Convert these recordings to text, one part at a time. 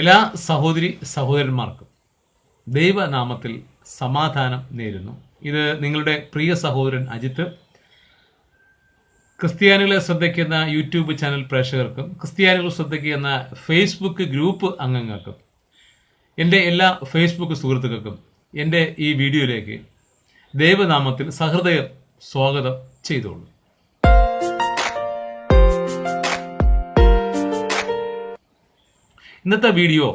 എല്ലാ സഹോദരി സഹോദരന്മാർക്കും ദൈവനാമത്തിൽ സമാധാനം നേരുന്നു. ഇത് നിങ്ങളുടെ പ്രിയ സഹോദരൻ അജിത്ത്. ക്രിസ്ത്യാനികളെ ശ്രദ്ധിക്കുന്ന യൂട്യൂബ് ചാനൽ പ്രേക്ഷകർക്കും ക്രിസ്ത്യാനികൾ ശ്രദ്ധിക്കുന്ന ഫേസ്ബുക്ക് ഗ്രൂപ്പ് അംഗങ്ങൾക്കും എൻ്റെ എല്ലാ ഫേസ്ബുക്ക് സുഹൃത്തുക്കൾക്കും എൻ്റെ ഈ വീഡിയോയിലേക്ക് ദൈവനാമത്തിൽ സഹൃദയം സ്വാഗതം ചെയ്തോളൂ. ഇന്നത്തെ വീഡിയോ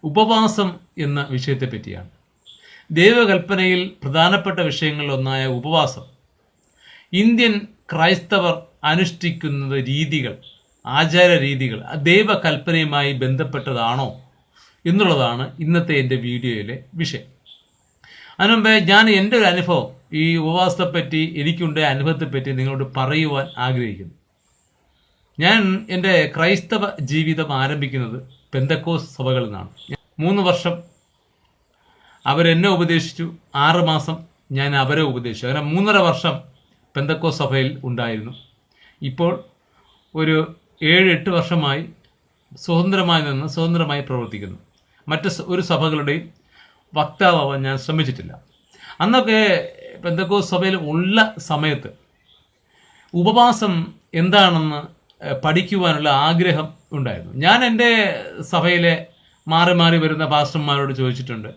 ഉപവാസം എന്ന വിഷയത്തെ പറ്റിയാണ്. ദൈവകൽപ്പനയിൽ പ്രധാനപ്പെട്ട വിഷയങ്ങളിലൊന്നായ ഉപവാസം ഇന്ത്യൻ ക്രൈസ്തവർ അനുഷ്ഠിക്കുന്ന രീതികൾ, ആചാര രീതികൾ ദൈവകൽപ്പനയുമായി ബന്ധപ്പെട്ടതാണോ എന്നുള്ളതാണ് ഇന്നത്തെ എൻ്റെ വീഡിയോയിലെ വിഷയം. അതിനുമുമ്പേ ഞാൻ എൻ്റെ ഒരു അനുഭവം, ഈ ഉപവാസത്തെപ്പറ്റി എനിക്കുണ്ടായ അനുഭവത്തെപ്പറ്റി നിങ്ങളോട് പറയുവാൻ ആഗ്രഹിക്കുന്നു. ഞാൻ എൻ്റെ ക്രൈസ്തവ ജീവിതം ആരംഭിക്കുന്നത് പെന്തക്കോസ് സഭകളിൽ നിന്നാണ്. 3 വർഷം അവരെന്നെ ഉപദേശിച്ചു, 6 മാസം ഞാൻ അവരെ ഉപദേശിച്ചു. അങ്ങനെ 3.5 വർഷം പെന്തക്കോസ് സഭയിൽ ഉണ്ടായിരുന്നു. ഇപ്പോൾ ഒരു 7-8 വർഷമായി സ്വതന്ത്രമായി പ്രവർത്തിക്കുന്നു. മറ്റ് ഒരു സഭകളുടെയും വക്താവാൻ ഞാൻ ശ്രമിച്ചിട്ടില്ല. അന്നൊക്കെ പെന്തക്കോസ് സഭയിൽ ഉള്ള സമയത്ത് ഉപവാസം എന്താണെന്ന് പഠിക്കുവാനുള്ള ആഗ്രഹം ഉണ്ടായിരുന്നു. ഞാൻ എൻ്റെ സഭയിലെ മാറി വരുന്ന പാസ്റ്റർമാരോട് ചോദിച്ചിട്ടുണ്ട്,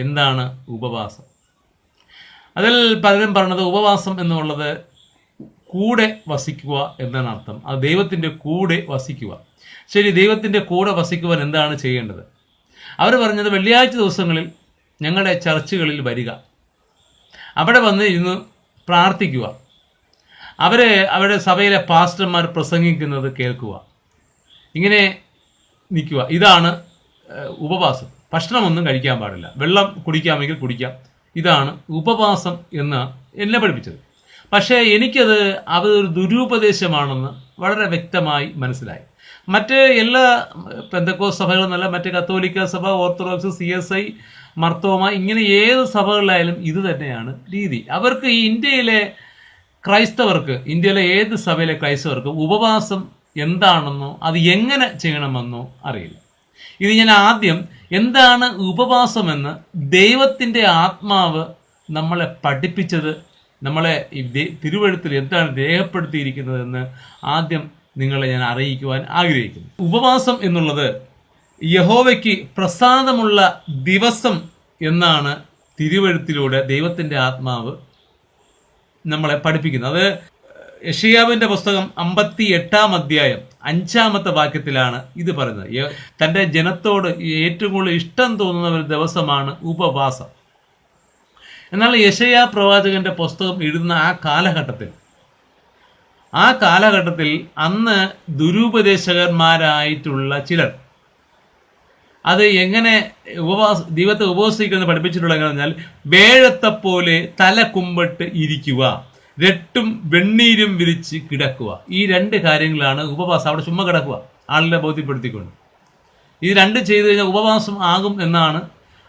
എന്താണ് ഉപവാസം? അതിൽ പലരും പറഞ്ഞത് ഉപവാസം എന്നുള്ളത് കൂടെ വസിക്കുക എന്നാണ് അർത്ഥം. അത് ദൈവത്തിൻ്റെ കൂടെ വസിക്കുക. ശരി, ദൈവത്തിൻ്റെ കൂടെ വസിക്കുവാൻ എന്താണ് ചെയ്യേണ്ടത്? അവർ പറഞ്ഞത് വെള്ളിയാഴ്ച ദിവസങ്ങളിൽ ഞങ്ങളുടെ ചർച്ചുകളിൽ വരിക, അവിടെ വന്ന് ഇരുന്ന് പ്രാർത്ഥിക്കുക, അവരുടെ സഭയിലെ പാസ്റ്റർമാർ പ്രസംഗിക്കുന്നത് കേൾക്കുക, ഇങ്ങനെ നിൽക്കുക. ഇതാണ് ഉപവാസം. ഭക്ഷണമൊന്നും കഴിക്കാൻ പാടില്ല, വെള്ളം കുടിക്കാമെങ്കിൽ കുടിക്കാം. ഇതാണ് ഉപവാസം എന്ന് എന്നെ പഠിപ്പിച്ചത്. പക്ഷേ എനിക്കത് അതൊരു ദുരുപദേശമാണെന്ന് വളരെ വ്യക്തമായി മനസ്സിലായി. മറ്റ് എല്ലാ പെന്തക്കോസ് സഭകളെന്നല്ല, മറ്റ് കത്തോലിക്ക സഭ, ഓർത്തഡോക്സ്, CSI, മർത്തോമ, ഇങ്ങനെ ഏത് സഭകളിലായാലും ഇത് തന്നെയാണ് രീതി. അവർക്ക് ഈ ഇന്ത്യയിലെ ഏത് സഭയിലെ ക്രൈസ്തവർക്ക് ഉപവാസം എന്താണെന്നോ അത് എങ്ങനെ ചെയ്യണമെന്നോ അറിയില്ല. ഇത് ഞാൻ ആദ്യം എന്താണ് ഉപവാസമെന്ന് ദൈവത്തിൻ്റെ ആത്മാവ് നമ്മളെ പഠിപ്പിച്ചത്, നമ്മളെ തിരുവെഴുത്തിൽ എന്താണ് രേഖപ്പെടുത്തിയിരിക്കുന്നതെന്ന് ആദ്യം നിങ്ങളെ ഞാൻ അറിയിക്കുവാൻ ആഗ്രഹിക്കുന്നു. ഉപവാസം എന്നുള്ളത് യഹോവയ്ക്ക് പ്രസാദമുള്ള ദിവസം എന്നാണ് തിരുവെഴുത്തിലൂടെ ദൈവത്തിൻ്റെ ആത്മാവ് നമ്മളെ പഠിപ്പിക്കുന്നത്. അത് യെശയ്യാവിൻ്റെ പുസ്തകം 58-ാം അധ്യായം 5-ാമത്തെ വാക്യത്തിലാണ് ഇത് പറയുന്നത്. തൻ്റെ ജനത്തോട് ഏറ്റവും കൂടുതൽ ഇഷ്ടം തോന്നുന്ന ഒരു ദിവസമാണ് ഉപവാസം. എന്നാൽ യെശയ്യാ പ്രവാചകന്റെ പുസ്തകം എഴുതുന്ന ആ കാലഘട്ടത്തിൽ അന്ന് ദുരുപദേശകന്മാരായിട്ടുള്ള ചിലർ അത് എങ്ങനെ ദൈവത്തെ ഉപവസിക്കുന്നത് പഠിപ്പിച്ചിട്ടുള്ള എങ്ങനെ പറഞ്ഞാൽ, വേഴത്തെപ്പോലെ തല കുമ്പിട്ട് ഇരിക്കുക, രട്ടും വെണ്ണീരും വിരിച്ച് കിടക്കുക. ഈ 2 കാര്യങ്ങളാണ് ഉപവാസം. അവിടെ ചുമ്മാ കിടക്കുക, ആളിനെ ബോധ്യപ്പെടുത്തിക്കൊണ്ട്. ഇത് 2 ചെയ്തു കഴിഞ്ഞാൽ ഉപവാസം ആകും എന്നാണ്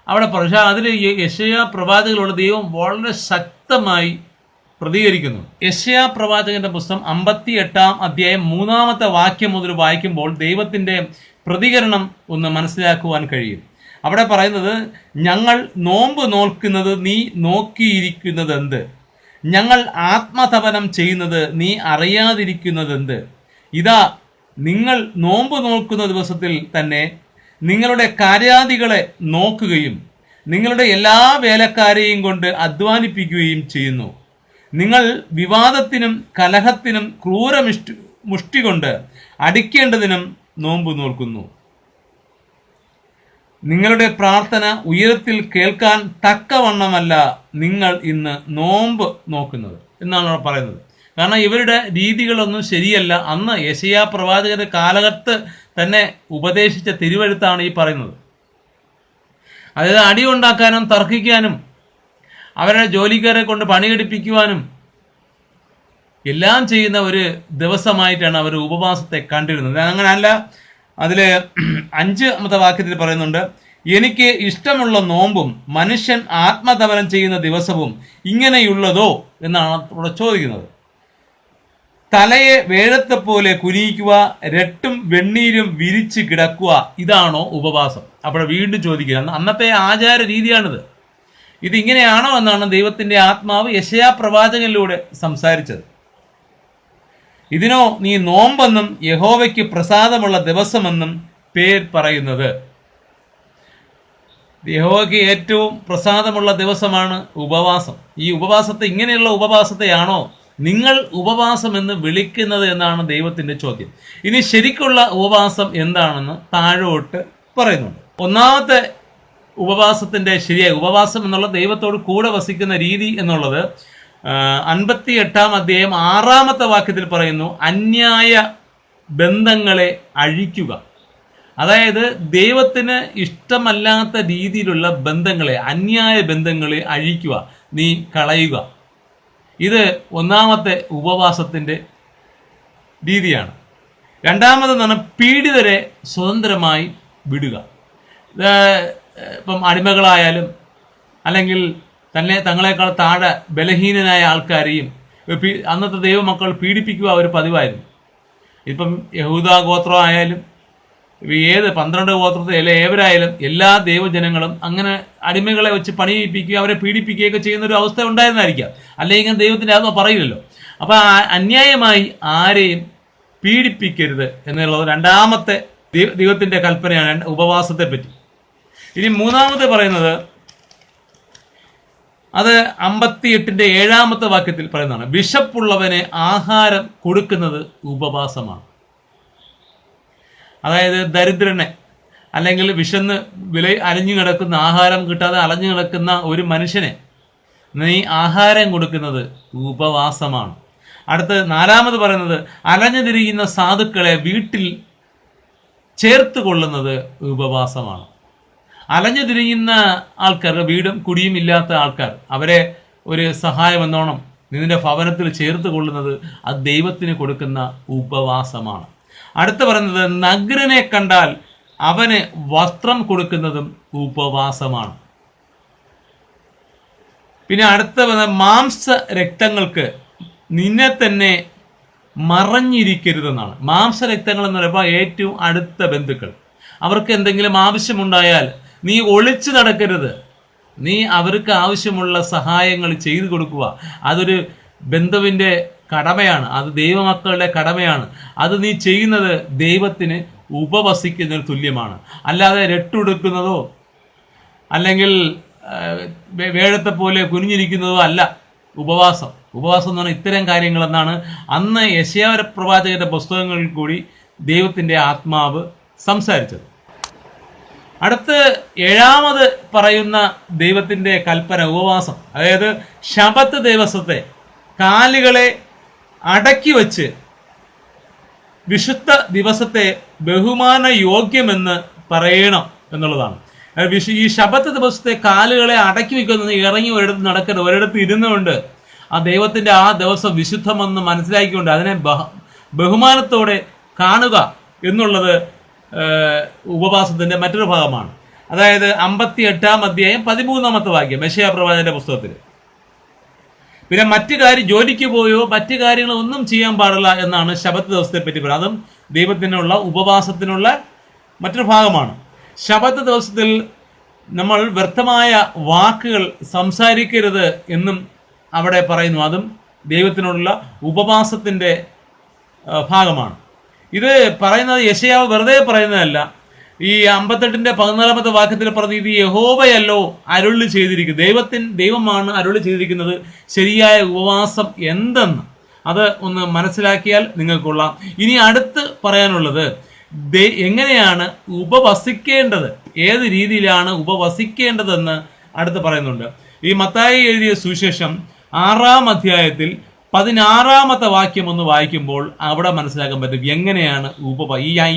അവിടെ പറയുന്നത്. പക്ഷേ അതിൽ യെശയ്യാ പ്രവാചകനോട് ദൈവം വളരെ ശക്തമായി പ്രതികരിക്കുന്നു. യെശയ്യാ പ്രവാചകന്റെ പുസ്തകം 58-ാം അധ്യായം 3-ാമത്തെ വാക്യം മുതൽ വായിക്കുമ്പോൾ ദൈവത്തിന്റെ പ്രതികരണം ഒന്ന് മനസ്സിലാക്കുവാൻ കഴിയും. അവിടെ പറയുന്നത്, ഞങ്ങൾ നോമ്പ് നോക്കുന്നത് നീ നോക്കിയിരിക്കുന്നതെന്ത്? ഞങ്ങൾ ആത്മതപനം ചെയ്യുന്നത് നീ അറിയാതിരിക്കുന്നതെന്ത്? ഇതാ, നിങ്ങൾ നോമ്പ് നോക്കുന്ന ദിവസത്തിൽ തന്നെ നിങ്ങളുടെ കാര്യാദികളെ നോക്കുകയും നിങ്ങളുടെ എല്ലാ വേലക്കാരെയും കൊണ്ട് അധ്വാനിപ്പിക്കുകയും ചെയ്യുന്നു. നിങ്ങൾ വിവാദത്തിനും കലഹത്തിനും മുഷ്ടി കൊണ്ട് അടിക്കേണ്ടതിനും നോമ്പ് നോക്കുന്നു. നിങ്ങളുടെ പ്രാർത്ഥന ഉയരത്തിൽ കേൾക്കാൻ തക്കവണ്ണമല്ല നിങ്ങൾ ഇന്ന് നോമ്പ് നോക്കുന്നത് എന്നാണ് അവിടെ പറയുന്നത്. കാരണം ഇവരുടെ രീതികളൊന്നും ശരിയല്ല. അന്ന് യെശയ്യാ പ്രവാചകന്റെ കാലഘട്ടത്ത് തന്നെ ഉപദേശിച്ച തിരുവെഴുത്താണ് ഈ പറയുന്നത്. അതായത് അടിയുണ്ടാക്കാനും തർക്കിക്കാനും അവരുടെ ജോലിക്കാരെ കൊണ്ട് പണിയെടുപ്പിക്കുവാനും എല്ലാം ചെയ്യുന്ന ഒരു ദിവസമായിട്ടാണ് അവർ ഉപവാസത്തെ കണ്ടിരുന്നത്. അങ്ങനെയല്ല. അതിൽ 5-ാമത്തെ വാക്യത്തിൽ പറയുന്നുണ്ട്, എനിക്ക് ഇഷ്ടമുള്ള നോമ്പും മനുഷ്യൻ ആത്മതപനം ചെയ്യുന്ന ദിവസവും ഇങ്ങനെയുള്ളതോ എന്നാണ് ഇവിടെ ചോദിക്കുന്നത്. തലയെ വേഴത്തെ പോലെ കുനിയിക്കുക, രട്ടും വെണ്ണീരും വിരിച്ച് കിടക്കുക, ഇതാണോ ഉപവാസം? അപ്പോൾ വീണ്ടും ചോദിക്കുക, അന്നത്തെ ആചാര രീതിയാണിത്. ഇതിങ്ങനെയാണോ എന്നാണ് ദൈവത്തിന്റെ ആത്മാവ് യെശയ്യാ പ്രവാചകനിലൂടെ സംസാരിച്ചത്. ഇതിനോ നീ നോമ്പെന്നും യഹോവയ്ക്ക് പ്രസാദമുള്ള ദിവസമെന്നും പേർ പറയുന്നത്? യഹോവയ്ക്ക് ഏറ്റവും പ്രസാദമുള്ള ദിവസമാണ് ഉപവാസം. ഈ ഉപവാസത്തെ, ഇങ്ങനെയുള്ള ഉപവാസത്തെയാണോ നിങ്ങൾ ഉപവാസം എന്ന് വിളിക്കുന്നത് എന്നാണ് ദൈവത്തിന്റെ ചോദ്യം. ഇനി ശരിക്കുള്ള ഉപവാസം എന്താണെന്ന് താഴോട്ട് പറയുന്നുണ്ട്. ഒന്നാമത്തെ ഉപവാസത്തിന്റെ ശരിയായ ഉപവാസം എന്നുള്ള ദൈവത്തോട് കൂടെ വസിക്കുന്ന രീതി എന്നുള്ളത് 58 അധ്യായം 6 വാക്യത്തിൽ പറയുന്നു, അന്യായ ബന്ധങ്ങളെ അഴിക്കുക. അതായത് ദൈവത്തിന് ഇഷ്ടമല്ലാത്ത രീതിയിലുള്ള ബന്ധങ്ങളെ, അന്യായ ബന്ധങ്ങളെ അഴിക്കുക, നീ കളയുക. ഇത് ഒന്നാമത്തെ ഉപവാസത്തിന്റെ രീതിയാണ്. രണ്ടാമതെന്ന് പീഡിതരെ സ്വതന്ത്രമായി വിടുക. ഇപ്പം അടിമകളായാലും അല്ലെങ്കിൽ തങ്ങളെക്കാൾ താഴെ ബലഹീനനായ ആൾക്കാരെയും അന്നത്തെ ദൈവമക്കൾ പീഡിപ്പിക്കുക ഒരു പതിവായിരുന്നു. ഇപ്പം യഹൂദാ ഗോത്രം ആയാലും ഏത് 12 ഗോത്രത്തെ ഏവരായാലും എല്ലാ ദൈവജനങ്ങളും അങ്ങനെ അടിമകളെ വെച്ച് പണിയിപ്പിക്കുക, അവരെ പീഡിപ്പിക്കുകയൊക്കെ ചെയ്യുന്ന ഒരു അവസ്ഥ ഉണ്ടായിരുന്നായിരിക്കാം. അല്ലെങ്കിൽ ദൈവത്തിന്റെ ആത്മ പറയില്ലല്ലോ. അപ്പൊ അന്യായമായി ആരെയും പീഡിപ്പിക്കരുത് എന്നുള്ളത് രണ്ടാമത്തെ ദൈവത്തിന്റെ കൽപ്പനയാണ് ഉപവാസത്തെ പറ്റി. ഇനി മൂന്നാമത്തെ പറയുന്നത്, അത് 58 വാക്യത്തിൽ പറയുന്നതാണ്, വിശപ്പുള്ളവനെ ആഹാരം കൊടുക്കുന്നത് ഉപവാസമാണ്. അതായത് ദരിദ്രനെ അല്ലെങ്കിൽ വിശന്ന് അലഞ്ഞു കിടക്കുന്ന, ആഹാരം കിട്ടാതെ അലഞ്ഞു കിടക്കുന്ന ഒരു മനുഷ്യനെ നീ ആഹാരം കൊടുക്കുന്നത് ഉപവാസമാണ്. അടുത്ത് 4 പറയുന്നത്, അലഞ്ഞു തിരിയുന്ന സാധുക്കളെ വീട്ടിൽ ചേർത്ത് കൊള്ളുന്നത് ഉപവാസമാണ്. അലഞ്ഞു തിരിയുന്ന ആൾക്കാർ, വീടും കുടിയും ഇല്ലാത്ത ആൾക്കാർ, അവരെ ഒരു സഹായം എന്നോണം നിന്റെ ഭവനത്തിൽ ചേർത്ത് കൊള്ളുന്നത് അത് ദൈവത്തിന് കൊടുക്കുന്ന ഉപവാസമാണ്. അടുത്ത പറയുന്നത്, നഗ്നനെ കണ്ടാൽ അവന് വസ്ത്രം കൊടുക്കുന്നതും ഉപവാസമാണ്. പിന്നെ അടുത്ത മാംസ രക്തങ്ങൾക്ക് നിന്നെ തന്നെ മറഞ്ഞിരിക്കരുതെന്നാണ്. മാംസരക്തങ്ങൾ എന്ന് പറയുമ്പോൾ ഏറ്റവും അടുത്ത ബന്ധുക്കൾ. അവർക്ക് എന്തെങ്കിലും ആവശ്യമുണ്ടായാൽ നീ ഒളിച്ചു നടക്കരുത്. നീ അവർക്ക് ആവശ്യമുള്ള സഹായങ്ങൾ ചെയ്തു കൊടുക്കുക. അതൊരു ബന്ധുവിന്റെ കടമയാണ്, അത് ദൈവമക്കളുടെ കടമയാണ്. അത് നീ ചെയ്യുന്നത് ദൈവത്തിന് ഉപവസിക്കുന്നതിന് തുല്യമാണ്. അല്ലാതെ രട്ടുടുക്കുന്നതോ അല്ലെങ്കിൽ വേഴത്തെ പോലെ കുനിഞ്ഞിരിക്കുന്നതോ അല്ല ഉപവാസം. ഉപവാസം എന്ന് പറഞ്ഞാൽ ഇത്തരം കാര്യങ്ങളെന്നാണ് അന്ന് യെശയ്യാ പ്രവാചകന്റെ പുസ്തകങ്ങളിൽ കൂടി ദൈവത്തിന്റെ ആത്മാവ് സംസാരിച്ചത്. അടുത്ത് 7 പറയുന്ന ദൈവത്തിന്റെ കൽപ്പന ഉപവാസം. അതായത് ശബത്ത് ദിവസത്തെ കാലുകളെ അടക്കി വച്ച് വിശുദ്ധ ദിവസത്തെ ബഹുമാന യോഗ്യമെന്ന് പറയണം എന്നുള്ളതാണ്. ഈ ശബത്ത് ദിവസത്തെ കാലുകളെ അടക്കി വയ്ക്കുന്നത് ഇറങ്ങി ഒരിടത്ത് നടക്കരുത്, ഒരിടത്ത് ഇരുന്നുകൊണ്ട് ആ ദൈവത്തിന്റെ ആ ദിവസം വിശുദ്ധമെന്ന് മനസ്സിലാക്കിക്കൊണ്ട് അതിനെ ബഹുമാനത്തോടെ കാണുക എന്നുള്ളത് ഉപവാസത്തിന്റെ മറ്റൊരു ഭാഗമാണ്. അതായത് 58 അധ്യായം 13 വാക്യം യെശയ്യാ പ്രവാചകന്റെ പുസ്തകത്തിൽ. പിന്നെ മറ്റു കാര്യം, ജോലിക്ക് പോയോ മറ്റു കാര്യങ്ങൾ ഒന്നും ചെയ്യാൻ പാടില്ല എന്നാണ് ശബത്ത് ദിവസത്തെ പറ്റി പറയുന്നത്. അതും ദൈവത്തിനുള്ള ഉപവാസത്തിനുള്ള മറ്റൊരു ഭാഗമാണ്. ശബത്ത് ദിവസത്തിൽ നമ്മൾ വ്യർത്ഥമായ വാക്കുകൾ സംസാരിക്കരുത് എന്നും അവിടെ പറയുന്നു. അതും ദൈവത്തിനുള്ള ഉപവാസത്തിന്റെ ഭാഗമാണ്. ഇത് പറയുന്നത് യെശയ്യാവ് വെറുതെ പറയുന്നതല്ല. ഈ 58 വാക്യത്തിൽ പറഞ്ഞ ഇത് യഹോവയല്ലോ അരുളി ചെയ്തിരിക്കുന്നത്, ദൈവമാണ് അരുളി ചെയ്തിരിക്കുന്നത് ശരിയായ ഉപവാസം എന്തെന്ന് അത് ഒന്ന് മനസ്സിലാക്കിയാൽ നിങ്ങൾക്കൊള്ളാം. ഇനി അടുത്ത് പറയാനുള്ളത്, എങ്ങനെയാണ് ഉപവസിക്കേണ്ടത്, ഏത് രീതിയിലാണ് ഉപവസിക്കേണ്ടതെന്ന് അടുത്ത് പറയുന്നുണ്ട്. ഈ മത്തായി എഴുതിയ സുവിശേഷം 6 അധ്യായത്തിൽ 16 വാക്യം ഒന്ന് വായിക്കുമ്പോൾ അവിടെ മനസ്സിലാക്കാൻ പറ്റും എങ്ങനെയാണ്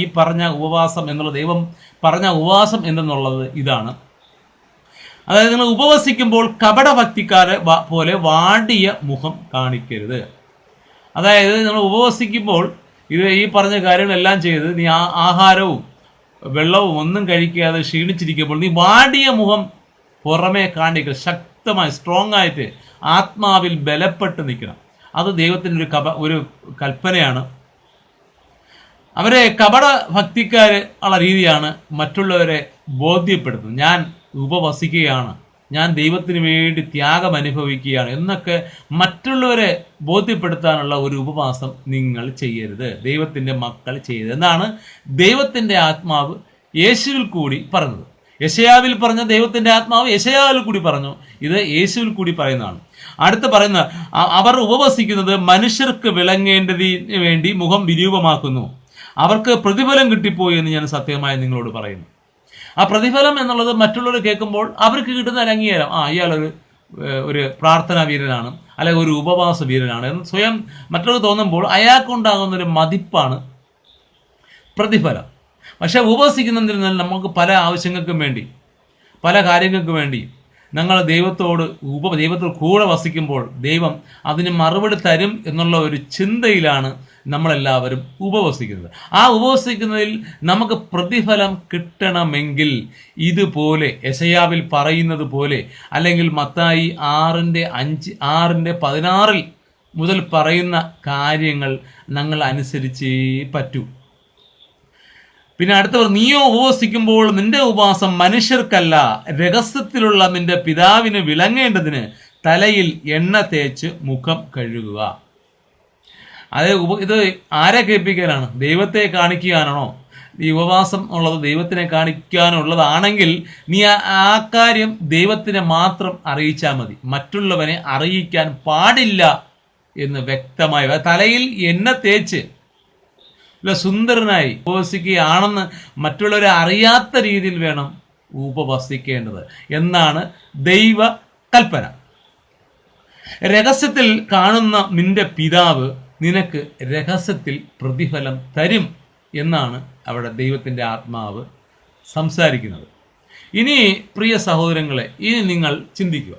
ഈ പറഞ്ഞ ഉപവാസം എന്നുള്ള ദൈവം പറഞ്ഞ ഉപവാസം എന്തെന്നുള്ളത് ഇതാണ്. അതായത് നിങ്ങൾ ഉപവസിക്കുമ്പോൾ കപടഭക്തിക്കാരെ പോലെ വാടിയ മുഖം കാണിക്കരുത്. അതായത് നിങ്ങൾ ഉപവസിക്കുമ്പോൾ ഈ പറഞ്ഞ കാര്യങ്ങളെല്ലാം ചെയ്ത് നീ ആഹാരവും വെള്ളവും ഒന്നും കഴിക്കാതെ ക്ഷീണിച്ചിരിക്കുമ്പോൾ നീ വാടിയ മുഖം പുറമേ കാണിക്കുക. ശക്തമായി സ്ട്രോങ് ആയിട്ട് ആത്മാവിൽ ബലപ്പെട്ട് നിൽക്കണം. അത് ദൈവത്തിൻ്റെ ഒരു കൽപ്പനയാണ്. അവരെ കപട ഭക്തിക്കാർ ഉള്ള രീതിയാണ് മറ്റുള്ളവരെ ബോധ്യപ്പെടുത്തുന്നത്. ഞാൻ ഉപവസിക്കുകയാണ്, ഞാൻ ദൈവത്തിന് വേണ്ടി ത്യാഗം അനുഭവിക്കുകയാണ് എന്നൊക്കെ മറ്റുള്ളവരെ ബോധ്യപ്പെടുത്താനുള്ള ഒരു ഉപവാസം നിങ്ങൾ ചെയ്യരുത്, ദൈവത്തിൻ്റെ മക്കൾ ചെയ്യരുത് എന്നാണ് ദൈവത്തിൻ്റെ ആത്മാവ് യേശുവിൽ കൂടി പറഞ്ഞത്. യെശയ്യാവിൽ പറഞ്ഞ ദൈവത്തിൻ്റെ ആത്മാവ് യെശയ്യാവിൽ കൂടി പറഞ്ഞു, ഇത് യേശുവിൽ കൂടി പറയുന്നതാണ്. അടുത്ത് പറയുന്ന അവർ ഉപവസിക്കുന്നത് മനുഷ്യർക്ക് വിളങ്ങേണ്ടതിന് വേണ്ടി മുഖം വിരൂപമാക്കുന്നു, അവർക്ക് പ്രതിഫലം കിട്ടിപ്പോയി എന്ന് ഞാൻ സത്യമായി നിങ്ങളോട് പറയുന്നു. ആ പ്രതിഫലം എന്നുള്ളത് മറ്റുള്ളവർ കേൾക്കുമ്പോൾ അവർക്ക് കിട്ടുന്ന ഒരു അംഗീകാരം, ഇയാളൊരു ഒരു പ്രാർത്ഥനാ വീരനാണ്, അല്ലെങ്കിൽ ഒരു ഉപവാസ വീരനാണ് എന്ന് സ്വയം മറ്റുള്ളവർ തോന്നുമ്പോൾ അയാൾക്കുണ്ടാകുന്നൊരു മതിപ്പാണ് പ്രതിഫലം. പക്ഷെ ഉപവസിക്കുന്നതിൽ നമുക്ക് പല ആവശ്യങ്ങൾക്കും വേണ്ടി, പല കാര്യങ്ങൾക്കും വേണ്ടി ഞങ്ങൾ ദൈവത്തോട് കൂടെ വസിക്കുമ്പോൾ ദൈവം അതിന് മറുപടി തരും എന്നുള്ള ഒരു ചിന്തയിലാണ് നമ്മളെല്ലാവരും ഉപവസിക്കുന്നത്. ആ ഉപവസിക്കുന്നതിൽ നമുക്ക് പ്രതിഫലം കിട്ടണമെങ്കിൽ ഇതുപോലെ യെശയ്യാവിൽ പറയുന്നത് പോലെ, അല്ലെങ്കിൽ മത്തായി 6:16 മുതൽ പറയുന്ന കാര്യങ്ങൾ ഞങ്ങൾ അനുസരിച്ചേ പറ്റൂ. പിന്നെ അടുത്തവർ, നീയോ ഉപവസിക്കുമ്പോൾ നിന്റെ ഉപവാസം മനുഷ്യർക്കല്ല, രഹസ്യത്തിലുള്ള നിന്റെ പിതാവിന് വിളങ്ങേണ്ടതിന് തലയിൽ എണ്ണ തേച്ച് മുഖം കഴുകുക. അത് ഇത് ആരെ കേൾപ്പിക്കാനാണ്? ദൈവത്തെ കാണിക്കാനാണോ? ഈ ഉപവാസം ഉള്ളത് ദൈവത്തിനെ കാണിക്കാനുള്ളതാണെങ്കിൽ നീ ആ കാര്യം ദൈവത്തിനെ മാത്രം അറിയിച്ചാൽ മതി, മറ്റുള്ളവനെ അറിയിക്കാൻ പാടില്ല എന്ന് വ്യക്തമായി. തലയിൽ എണ്ണ തേച്ച് സുന്ദരനായി ഉപവസിക്കുകയാണെന്ന് മറ്റുള്ളവരെ അറിയാത്ത രീതിയിൽ വേണം ഉപവസിക്കേണ്ടത് എന്നാണ് ദൈവ കൽപ്പന. രഹസ്യത്തിൽ കാണുന്ന നിന്റെ പിതാവ് നിനക്ക് രഹസ്യത്തിൽ പ്രതിഫലം തരും എന്നാണ് അവിടെ ദൈവത്തിൻ്റെ ആത്മാവ് സംസാരിക്കുന്നത്. ഇനി പ്രിയ സഹോദരങ്ങളെ, ഇനി നിങ്ങൾ ചിന്തിക്കുക.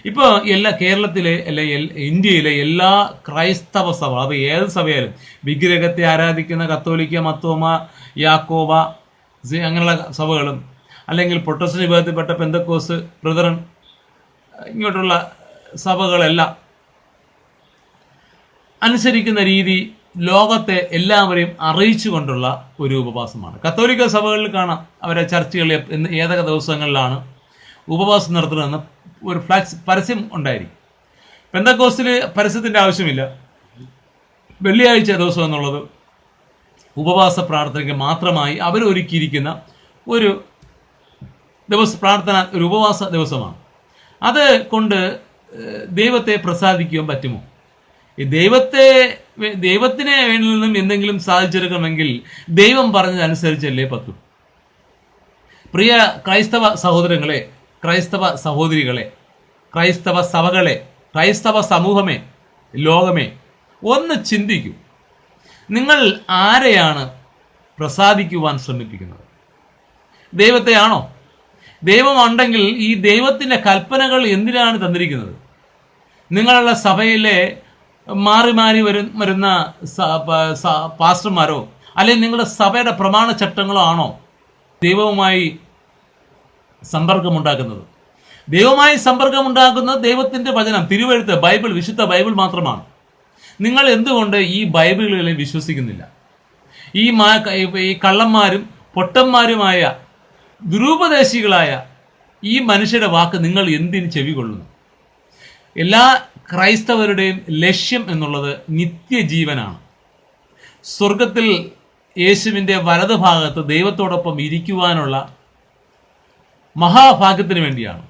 ഇപ്പോൾ കേരളത്തിലെ ഇന്ത്യയിലെ എല്ലാ ക്രൈസ്തവ സഭ, അത് ഏത് സഭയായാലും, വിഗ്രഹത്തെ ആരാധിക്കുന്ന കത്തോലിക്ക, മർത്തോമ, യാക്കോബ അങ്ങനെയുള്ള സഭകളും, അല്ലെങ്കിൽ പ്രൊട്ടസ്റ്റന്റ് വിഭാഗത്തിൽപ്പെട്ട പെന്തക്കോസ്, ബ്രദറൻ, ഇങ്ങോട്ടുള്ള സഭകളെല്ലാം അനുസരിക്കുന്ന രീതി ലോകത്തെ എല്ലാവരെയും അറിയിച്ചു കൊണ്ടുള്ള ഒരു ഉപവാസമാണ്. കത്തോലിക്ക സഭകളിൽ കാണാം, അവരെ ചർച്ചുകളിൽ ഏതൊക്കെ ദിവസങ്ങളിലാണ് ഉപവാസം നടത്തുന്നതെന്ന് ഒരു ഫ്ലാക്സ് പരസ്യം ഉണ്ടായിരിക്കും. പെന്തക്കോസ്റ്റിൽ പരസ്യത്തിൻ്റെ ആവശ്യമില്ല. വെള്ളിയാഴ്ച ദിവസം എന്നുള്ളത് ഉപവാസ പ്രാർത്ഥനയ്ക്ക് മാത്രമായി അവരൊരുക്കിയിരിക്കുന്ന ഒരു പ്രാർത്ഥന, ഒരു ഉപവാസ ദിവസമാണ്. അത് കൊണ്ട് ദൈവത്തെ പ്രസാദിക്കുവാൻ പറ്റുമോ? ഈ ദൈവത്തിനെ വേണ്ടി നിന്നും എന്തെങ്കിലും സാധിച്ചെടുക്കണമെങ്കിൽ ദൈവം പറഞ്ഞതനുസരിച്ചല്ലേ പറ്റൂ. പ്രിയ ക്രൈസ്തവ സഹോദരങ്ങളെ, ക്രൈസ്തവ സഹോദരികളെ, ക്രൈസ്തവ സഭകളെ, ക്രൈസ്തവ സമൂഹമേ, ലോകമേ, ഒന്ന് ചിന്തിക്കൂ. നിങ്ങൾ ആരെയാണ് പ്രസാദിക്കുവാൻ ശ്രമിപ്പിക്കുന്നത്? ദൈവത്തെയാണോ? ദൈവമുണ്ടെങ്കിൽ ഈ ദൈവത്തിൻ്റെ കൽപ്പനകൾ എന്തിനാണ് തന്നിരിക്കുന്നത്? നിങ്ങളുടെ സഭയിലെ മാറി മാറി വരുന്ന പാസ്റ്റർമാരോ അല്ലെങ്കിൽ നിങ്ങളുടെ സഭയുടെ പ്രമാണ ചട്ടങ്ങളോ ആണോ ദൈവവുമായി സമ്പർക്കമുണ്ടാക്കുന്നത്? ദൈവവുമായി സമ്പർക്കമുണ്ടാക്കുന്നത് ദൈവത്തിൻ്റെ വചനം, തിരുവെഴുത്ത്, ബൈബിൾ, വിശുദ്ധ ബൈബിൾ മാത്രമാണ്. നിങ്ങൾ എന്തുകൊണ്ട് ഈ ബൈബിളുകളെ വിശ്വസിക്കുന്നില്ല? ഈ കള്ളന്മാരും പൊട്ടന്മാരുമായ ദുരുപദേശികളായ ഈ മനുഷ്യരുടെ വാക്ക് നിങ്ങൾ എന്തിന് ചെവി കൊള്ളുന്നു? എല്ലാ ക്രൈസ്തവരുടെയും ലക്ഷ്യം എന്നുള്ളത് നിത്യജീവനാണ്. സ്വർഗത്തിൽ യേശുവിൻ്റെ വലതുഭാഗത്ത് ദൈവത്തോടൊപ്പം ഇരിക്കുവാനുള്ള മഹാഭാഗ്യത്തിന് വേണ്ടിയാണ്.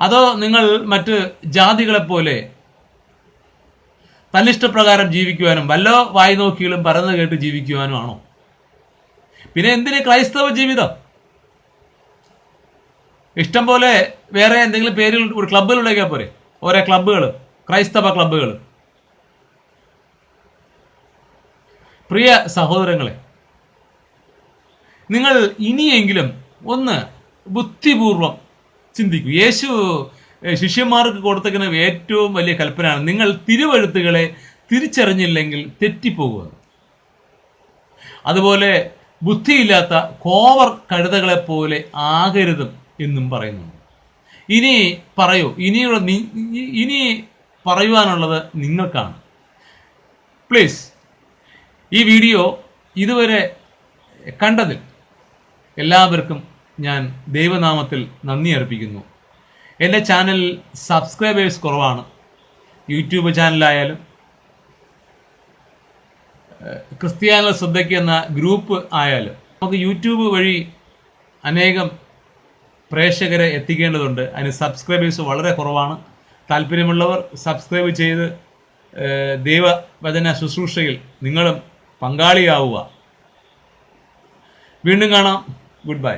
അതോ നിങ്ങൾ മറ്റ് ജാതികളെപ്പോലെ തന്നിഷ്ടപ്രകാരം ജീവിക്കുവാനും വല്ല വായി നോക്കികളും പരന്ന് കേട്ട് ജീവിക്കുവാനും ആണോ? പിന്നെ എന്തിന് ക്രൈസ്തവ ജീവിതം? ഇഷ്ടം പോലെ വേറെ എന്തെങ്കിലും പേരിൽ ഒരു ക്ലബ്ബുകൾ ഉണ്ടാക്കിയാൽ പോരെ? ഓരോ ക്ലബ്ബുകൾ, ക്രൈസ്തവ ക്ലബ്ബുകൾ. പ്രിയ സഹോദരങ്ങളെ, നിങ്ങൾ ഇനിയെങ്കിലും ഒന്ന് ബുദ്ധിപൂർവം ചിന്തിക്കൂ. യേശു ശിഷ്യന്മാർക്ക് കൊടുത്തേക്കുന്ന ഏറ്റവും വലിയ കൽപ്പനയാണ്, നിങ്ങൾ തിരുവെഴുത്തുകളെ തിരിച്ചറിഞ്ഞില്ലെങ്കിൽ തെറ്റിപ്പോകുക. അതുപോലെ ബുദ്ധിയില്ലാത്ത കോവർ കഴുതകളെ പോലെ ആകരുതും എന്നും പറയുന്നുണ്ട്. ഇനി പറയൂ, ഇനി പറയുവാനുള്ളത് നിങ്ങൾക്കാണ്. പ്ലീസ് ഈ വീഡിയോ ഇതുവരെ കണ്ടതിൽ എല്ലാവർക്കും ഞാൻ ദൈവനാമത്തിൽ നന്ദി അർപ്പിക്കുന്നു. എൻ്റെ ചാനലിൽ സബ്സ്ക്രൈബേഴ്സ് കുറവാണ്. യൂട്യൂബ് ചാനലായാലും ക്രിസ്ത്യാനികൾ ശ്രദ്ധയ്ക്ക് എന്ന ഗ്രൂപ്പ് ആയാലും നമുക്ക് യൂട്യൂബ് വഴി അനേകം പ്രേക്ഷകരെ എത്തിക്കേണ്ടതുണ്ട്. അതിന് സബ്സ്ക്രൈബേഴ്സ് വളരെ കുറവാണ്. താല്പര്യമുള്ളവർ സബ്സ്ക്രൈബ് ചെയ്ത് ദൈവവചന ശുശ്രൂഷയിൽ നിങ്ങളും പങ്കാളിയാവുക. വീണ്ടും കാണാം. Good bye.